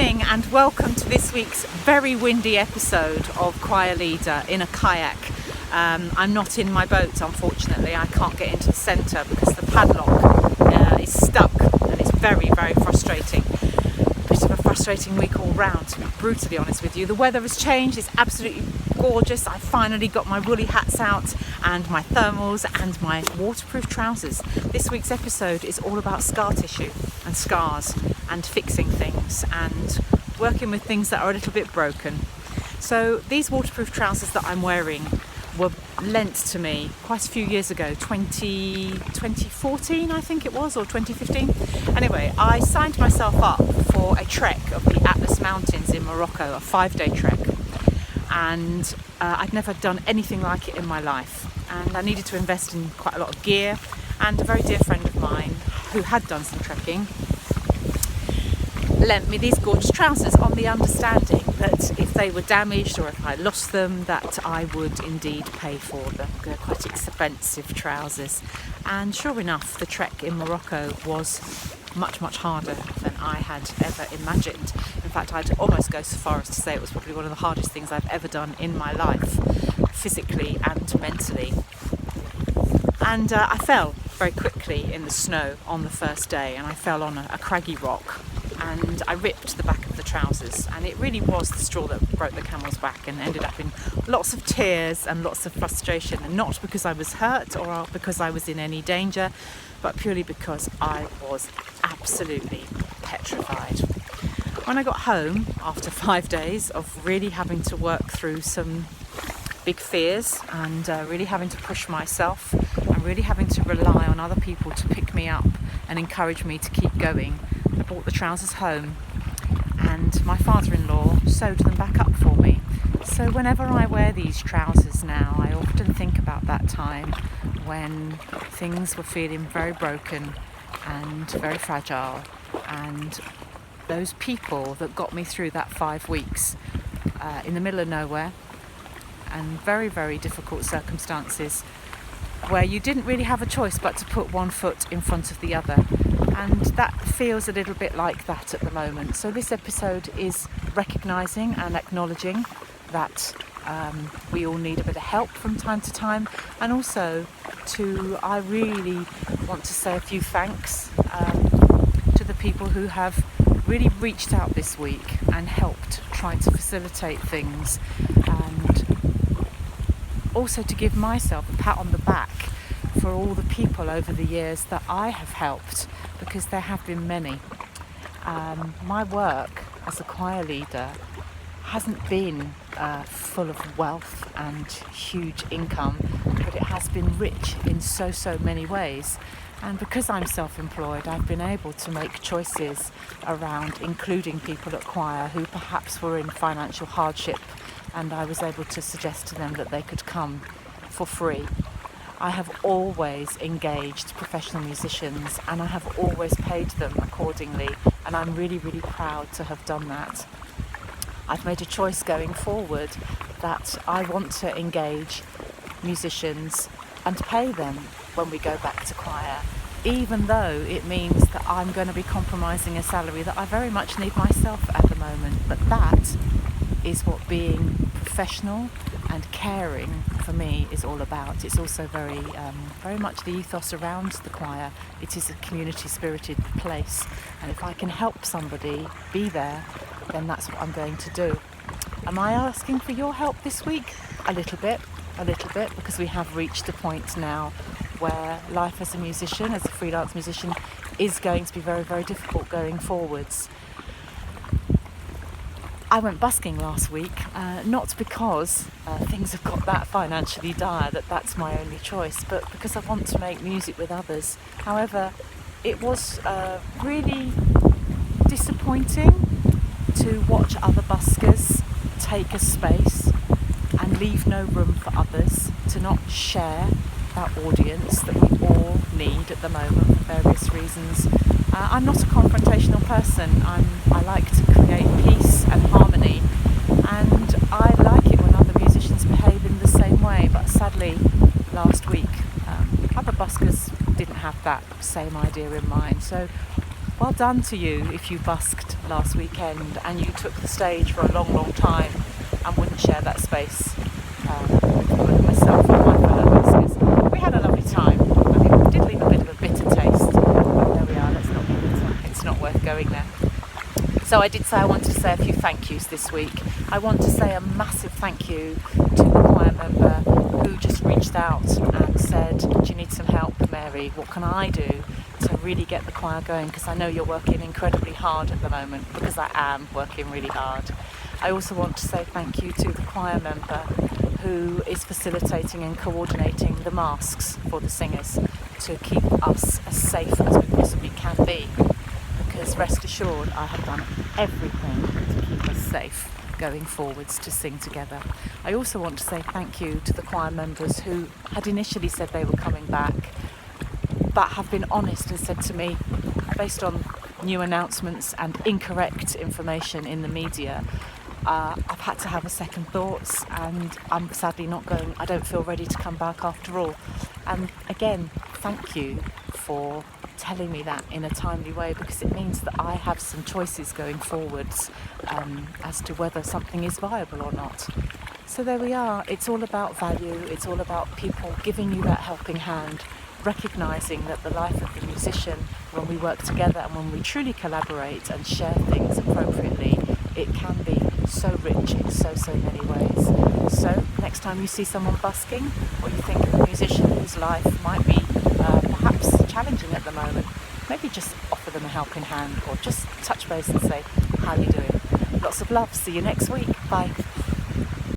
morning and welcome to this week's very windy episode of Choir Leader in a kayak. I'm not in my boat, unfortunately. I can't get into the centre because the padlock is stuck and it's very, very frustrating. Bit of a frustrating week all round, to be brutally honest with you. The weather has changed, it's absolutely gorgeous. I finally got my woolly hats out and my thermals and my waterproof trousers. This week's episode is all about scar tissue and scars and fixing things and working with things that are a little bit broken. So these waterproof trousers that I'm wearing were lent to me quite a few years ago, 2014 I think it was, or 2015. Anyway, I signed myself up for a trek of the Atlas Mountains in Morocco, a 5-day trek, and I'd never done anything like it in my life, and I needed to invest in quite a lot of gear. And a very dear friend of mine who had done some trekking lent me these gorgeous trousers on the understanding that if they were damaged or if I lost them, that I would indeed pay for them. They're quite expensive trousers. And sure enough, the trek in Morocco was much, much harder than I had ever imagined. In fact, I'd almost go so far as to say it was probably one of the hardest things I've ever done in my life, physically and mentally. And I fell very quickly in the snow on the first day, and I fell on a craggy rock, and I ripped the back of the trousers, and it really was the straw that broke the camel's back, and ended up in lots of tears and lots of frustration, and not because I was hurt or because I was in any danger, but purely because I was absolutely petrified. When I got home after 5 days of really having to work through some big fears and really having to push myself and really having to rely on other people to pick me up and encourage me to keep going, I brought the trousers home and my father-in-law sewed them back up for me. So whenever I wear these trousers now, I often think about that time when things were feeling very broken and very fragile, and those people that got me through that 5 weeks in the middle of nowhere and very, very difficult circumstances where you didn't really have a choice but to put one foot in front of the other. And that feels a little bit like that at the moment. So this episode is recognising and acknowledging that we all need a bit of help from time to time, and also I really want to say a few thanks to the people who have really reached out this week and helped try to facilitate things, and also to give myself a pat on the back for all the people over the years that I have helped, because there have been many. My work as a choir leader hasn't been full of wealth and huge income, but it has been rich in so many ways. And because I'm self-employed, I've been able to make choices around including people at choir who perhaps were in financial hardship, and I was able to suggest to them that they could come for free. I have always engaged professional musicians, and I have always paid them accordingly, and I'm really, really proud to have done that. I've made a choice going forward that I want to engage musicians and pay them when we go back to choir, even though it means that I'm going to be compromising a salary that I very much need myself at the moment. But that is what being professional and caring for me is all about. It's also very much the ethos around the choir. It is a community spirited place, and if I can help somebody be there, then that's what I'm going to do. Am I asking for your help this week? A little bit, because we have reached a point now where life as a musician, as a freelance musician, is going to be very, very difficult going forwards. I went busking last week, not because things have got that financially dire that that's my only choice, but because I want to make music with others. However, it was really disappointing to watch other buskers take a space and leave no room for others, to not share that audience that we all need at the moment for various reasons. I'm not a confrontational person. I like to create peace and harmony, and I like it when other musicians behave in the same way, but sadly last week other buskers didn't have that same idea in mind. So well done to you if you busked last weekend and you took the stage for a long, long time and wouldn't share that space with myself and my fellow buskers. We had a lovely time. I think we did leave a bit of a bitter taste. There we are, let's not be bitter. It's not worth going there. So I did say I wanted to say a few thank yous this week. I want to say a massive thank you to the choir member who just reached out and said, do you need some help, Mary? What can I do to really get the choir going? Because I know you're working incredibly hard at the moment, because I am working really hard. I also want to say thank you to the choir member who is facilitating and coordinating the masks for the singers to keep us as safe as we possibly can be. Because rest assured, I have done everything to keep us safe going forwards to sing together. I also want to say thank you to the choir members who had initially said they were coming back, but have been honest and said to me, based on new announcements and incorrect information in the media, I've had to have a second thoughts, and I'm sadly not going. I don't feel ready to come back after all. And again, thank you for telling me that in a timely way, because it means that I have some choices going forwards as to whether something is viable or not. So there we are. It's all about value. It's all about people giving you that helping hand, recognising that the life of the musician, when we work together and when we truly collaborate and share things appropriately, it can be so rich in so many ways. So next time you see someone busking, or you think of a musician whose life might be perhaps challenging at the moment, maybe just offer them a helping hand, or just touch base and say, how are you doing? Lots of love. See you next week. Bye.